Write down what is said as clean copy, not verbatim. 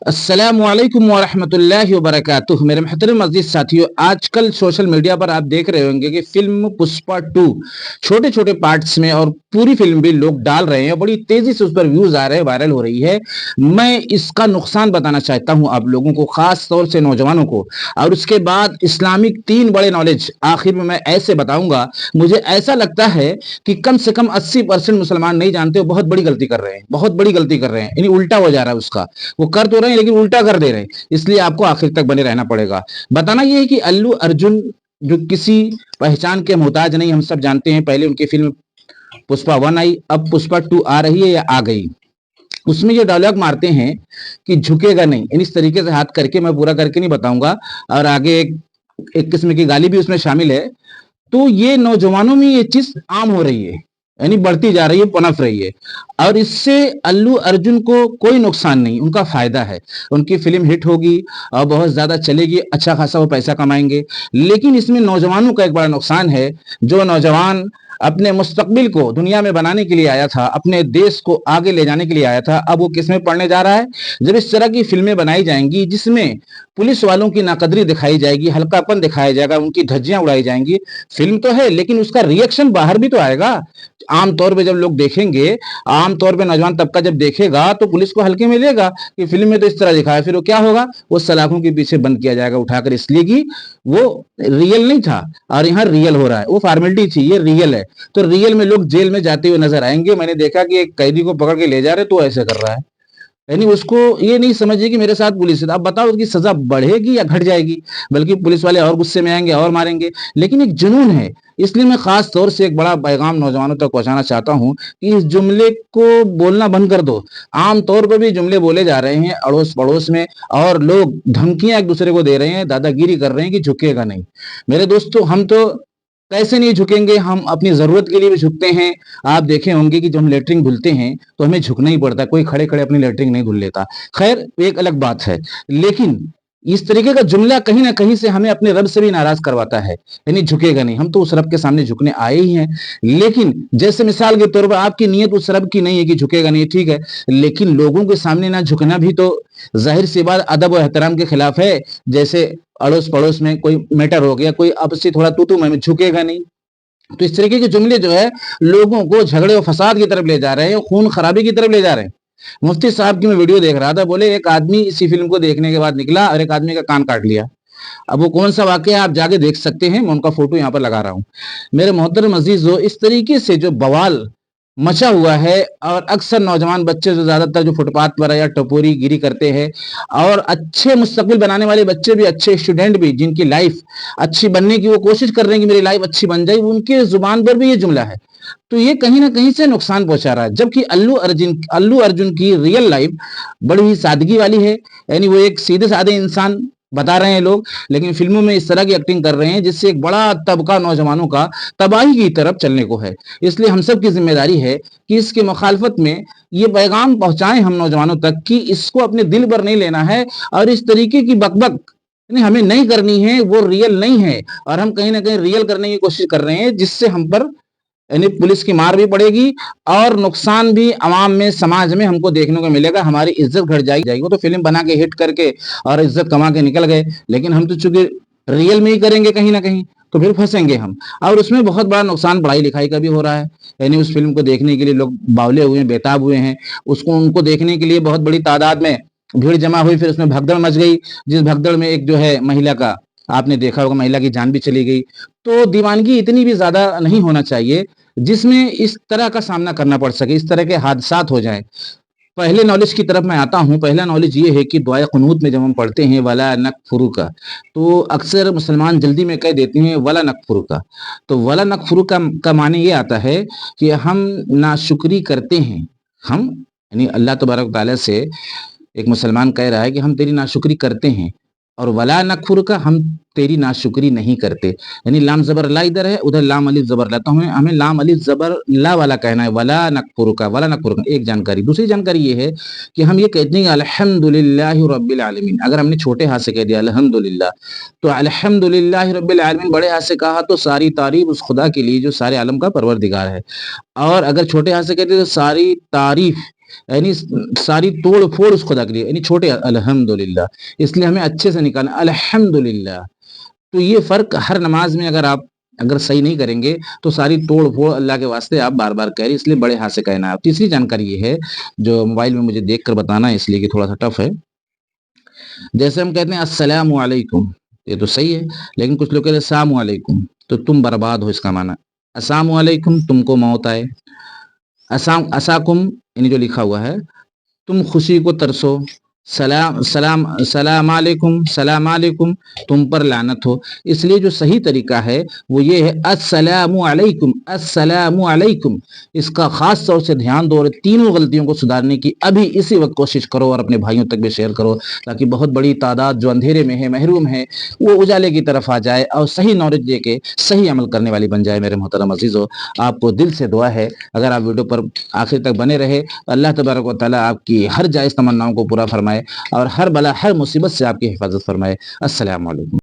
अस्सलामुअलैकुम वरहमतुल्लाहि वबरकातुह। मेरे मोहतरम अजीज साथियों, आजकल सोशल मीडिया पर आप देख रहे होंगे कि फिल्म पुष्पा 2 छोटे छोटे पार्ट्स में और पूरी फिल्म भी लोग डाल रहे हैं, बड़ी तेजी से उस पर व्यूज आ रहे हैं, वायरल हो रही है। मैं इसका नुकसान बताना चाहता हूं आप लोगों को, खास तौर से नौजवानों को, और उसके बाद इस्लामिक 3 बड़े नॉलेज आखिर में मैं ऐसे बताऊंगा। मुझे ऐसा लगता है कि कम से कम 80% मुसलमान नहीं जानते, वो बहुत बड़ी गलती कर रहे हैं, बहुत बड़ी गलती कर रहे हैं, यानी उल्टा हो जा रहा है उसका। वो कर तो रहे हैं लेकिन उल्टा कर दे रहे हैं, इसलिए आपको आखिर तक बने रहना पड़ेगा। बताना यह है कि अल्लू अर्जुन जो किसी पहचान के मोहताज नहीं, हम सब जानते हैं। पहले उनकी फिल्म पुष्पा 1 आई, अब पुष्पा 2 आ रही है या आ गई। उसमें ये डायलॉग मारते हैं कि झुकेगा नहीं, इस तरीके से हाथ करके, मैं पूरा करके नहीं बताऊंगा, और आगे एक किस्म की गाली भी उसमें शामिल है। तो ये नौजवानों में ये चीज आम हो रही है, यानी बढ़ती जा रही है, पनप रही है, और इससे अल्लू अर्जुन को कोई नुकसान नहीं, उनका फायदा है। उनकी फिल्म हिट होगी और बहुत ज्यादा चलेगी, अच्छा खासा वो पैसा कमाएंगे। लेकिन इसमें नौजवानों का एक बड़ा नुकसान है। जो नौजवान अपने मुस्तकबिल को दुनिया में बनाने के लिए आया था, अपने देश को आगे ले जाने के लिए आया था, अब वो किस में पढ़ने जा रहा है। जब इस तरह की फिल्में बनाई जाएंगी जिसमें पुलिस वालों की नाकदरी दिखाई जाएगी, हल्कापन दिखाया जाएगा, उनकी धज्जियां उड़ाई जाएंगी, फिल्म तो है लेकिन उसका रिएक्शन बाहर भी तो आएगा। आमतौर पे जब लोग देखेंगे, आमतौर पे नौजवान तबका जब देखेगा तो पुलिस को हल्के में लेगा कि फिल्म में तो इस तरह दिखाया, फिर वो क्या होगा, वो सलाखों के पीछे बंद किया जाएगा उठाकर, इसलिए कि वो रियल नहीं था और यहाँ रियल हो रहा है। वो फॉर्मेलिटी थी, ये रियल है। तो रियल में लोग जेल में जाते हुए नजर आएंगे। मैंने देखा कि एक कैदी को पकड़ के ले जा रहे तो ऐसे कर रहा है, यानी उसको ये नहीं समझिए कि मेरे साथ पुलिस है। अब बताओ उसकी सजा बढ़ेगी या घट जाएगी, बल्कि पुलिस वाले और गुस्से में आएंगे और मारेंगे। लेकिन एक जुनून है, इसलिए मैं खास तौर से एक बड़ा पैगाम नौजवानों तक पहुंचाना चाहता हूं कि इस जुमले को बोलना बंद कर दो। आम तौर पर भी जुमले बोले जा रहे हैं अड़ोस पड़ोस में, और लोग धमकियां एक दूसरे को दे रहे हैं, दादागिरी कर रहे हैं कि झुकेगा नहीं। मेरे दोस्तों, हम तो कैसे नहीं झुकेंगे, हम अपनी जरूरत के लिए भी झुकते हैं। आप देखे होंगे कि जब हम लेटरिन धुलते हैं तो हमें झुकना ही पड़ता है, कोई खड़े खड़े अपनी लेटरिन नहीं धुल लेता। खैर, एक अलग बात है। लेकिन इस तरीके का जुमला कहीं ना कहीं से हमें अपने रब से भी नाराज करवाता है, यानी झुकेगा नहीं। हम तो उस रब के सामने झुकने आए ही हैं, लेकिन जैसे मिसाल के तौर पर आपकी नीयत उस रब की नहीं है कि झुकेगा नहीं, ठीक है, लेकिन लोगों के सामने ना झुकना भी तो जाहिर सी बात अदब और एहतराम के खिलाफ है। जैसे अड़ोस पड़ोस में कोई मैटर हो गया, कोई आपसी थोड़ा तू में झुकेगा नहीं। तो इस तरीके के जुमले जो है लोगों को झगड़े और फसाद की तरफ ले जा रहे हैं, खून खराबी की तरफ ले जा रहे हैं। मुफ्ती साहब की मैं वीडियो देख रहा था, बोले एक आदमी इसी फिल्म को देखने के बाद निकला और एक आदमी का कान काट लिया। अब वो कौन सा वाक्य है आप जाके देख सकते हैं, मैं उनका फोटो यहाँ पर लगा रहा हूँ। मेरे मोहतरम अजीजों, इस तरीके से जो बवाल मचा हुआ है, और अक्सर नौजवान बच्चे जो ज्यादातर जो फुटपाथ पर या टपोरी गिरी करते हैं, और अच्छे मुस्तकबिल बनाने वाले बच्चे भी, अच्छे स्टूडेंट भी, जिनकी लाइफ अच्छी बनने की वो कोशिश कर रहे हैं कि मेरी लाइफ अच्छी बन जाए, उनके जुबान पर भी ये जुमला है। तो ये कहीं ना कहीं से नुकसान पहुंचा रहा है। जबकि अल्लू अर्जुन की रियल लाइफ बड़ी ही सादगी वाली है, यानी वो एक सीधे साधे इंसान बता रहे हैं लोग, लेकिन फिल्मों में इस तरह की एक्टिंग कर रहे हैं जिससे एक बड़ा तबका नौजवानों का तबाही की तरफ चलने को है। इसलिए हम सब की जिम्मेदारी है कि इसके मुखालफत में ये पैगाम पहुंचाएं हम नौजवानों तक कि इसको अपने दिल पर नहीं लेना है, और इस तरीके की बकबक हमें नहीं करनी है, वो रियल नहीं है। और हम कहीं ना कहीं रियल करने की कोशिश कर रहे हैं, जिससे हम पर यानी पुलिस की मार भी पड़ेगी और नुकसान भी अवाम में, समाज में हमको देखने को मिलेगा। हमारी इज्जत घट जाएगी। वो तो फिल्म बना के हिट करके और इज्जत कमा के निकल गए, लेकिन हम तो चूंकि रियल में ही करेंगे कहीं ना कहीं, तो फिर फंसेंगे हम। और उसमें बहुत बड़ा नुकसान पढ़ाई लिखाई का भी हो रहा है, यानी उस फिल्म को देखने के लिए लोग बावले हुए हैं, बेताब हुए हैं। उनको देखने के लिए बहुत बड़ी तादाद में भीड़ जमा हुई, फिर उसमें भगदड़ मच गई, जिस भगदड़ में एक जो है महिला का, आपने देखा होगा, महिला की जान भी चली गई। तो दीवानगी इतनी भी ज्यादा नहीं होना चाहिए जिसमें इस तरह का सामना करना पड़ सके, इस तरह के हादसात हो जाए। पहले नॉलेज की तरफ मैं आता हूँ। पहला नॉलेज ये है कि दुआए कुनूत में जब हम पढ़ते हैं वला नकफुरु का, तो अक्सर मुसलमान जल्दी में कह देते हैं वला नकफुरु का। तो वला नकफुरु का माने ये आता है कि हम नाशुक्री करते हैं। हम यानी अल्लाह तबारक तआला से एक मुसलमान कह रहा है कि हम तेरी नाशुक्री करते हैं, और वला नकफुर का, हम तेरी नाशुक्री नहीं करते। यानी लाम जबर ला इधर है, उधर लाम अलिफ जबर ला, तो हमें लाम अलिफ जबर ला वाला कहना है, वला नकफुर का, वला नकफुर का। एक जानकारी। दूसरी जानकारी ये है कि हम ये कहते हैं अल्हम्दुलिल्लाहि रब्बिल आलमीन। अगर हमने छोटे हाथ से कह दिया अल्हम्दुलिल्लाह, तो अल्हम्दुलिल्लाहि रब्बिल आलमीन बड़े हाथ से कहा तो सारी तारीफ उस खुदा के लिए जो सारे आलम का परवरदिगार है। और अगर छोटे हाथ से कहते तो सारी तारीफ یعنی ساری توڑ پھوڑ اس خدا کے لیے، یعنی چھوٹے الحمدللہ، اس لیے ہمیں اچھے سے نکالنا الحمدللہ۔ تو یہ فرق ہر نماز میں اگر صحیح نہیں کریں گے تو ساری توڑ پھوڑ اللہ کے واسطے آپ بار بار کہہ رہی، اس لیے بڑے ہاتھ سے کہنا ہے۔ تیسری جانکاری یہ ہے جو موبائل میں مجھے دیکھ کر بتانا ہے، اس لیے کہ تھوڑا سا ٹف ہے۔ جیسے ہم کہتے ہیں السلام علیکم، یہ تو صحیح ہے، لیکن کچھ لوگ کہتے ہیں السلام علیکم، تو تم برباد ہو، اس کا معنی السلام علیکم تم کو موت آئے، اساکم یعنی جو لکھا ہوا ہے تم خوشی کو ترسو، سلام علیکم تم پر لعنت ہو۔ اس لیے جو صحیح طریقہ ہے وہ یہ ہے السلام علیکم۔ اس کا خاص طور سے دھیان دو اور تینوں غلطیوں کو سدھارنے کی ابھی اسی وقت کوشش کرو اور اپنے بھائیوں تک بھی شیئر کرو، تاکہ بہت بڑی تعداد جو اندھیرے میں ہے، محروم ہے، وہ اجالے کی طرف آ جائے اور صحیح نالج دے کے صحیح عمل کرنے والی بن جائے۔ میرے محترم عزیزو، آپ کو دل سے دعا ہے اگر آپ ویڈیو پر آخر تک بنے رہے، اللہ تبارک و تعالیٰ آپ کی ہر جائز تمناؤں کو پورا فرمائے اور ہر بلا ہر مصیبت سے آپ کی حفاظت فرمائے۔ السلام علیکم۔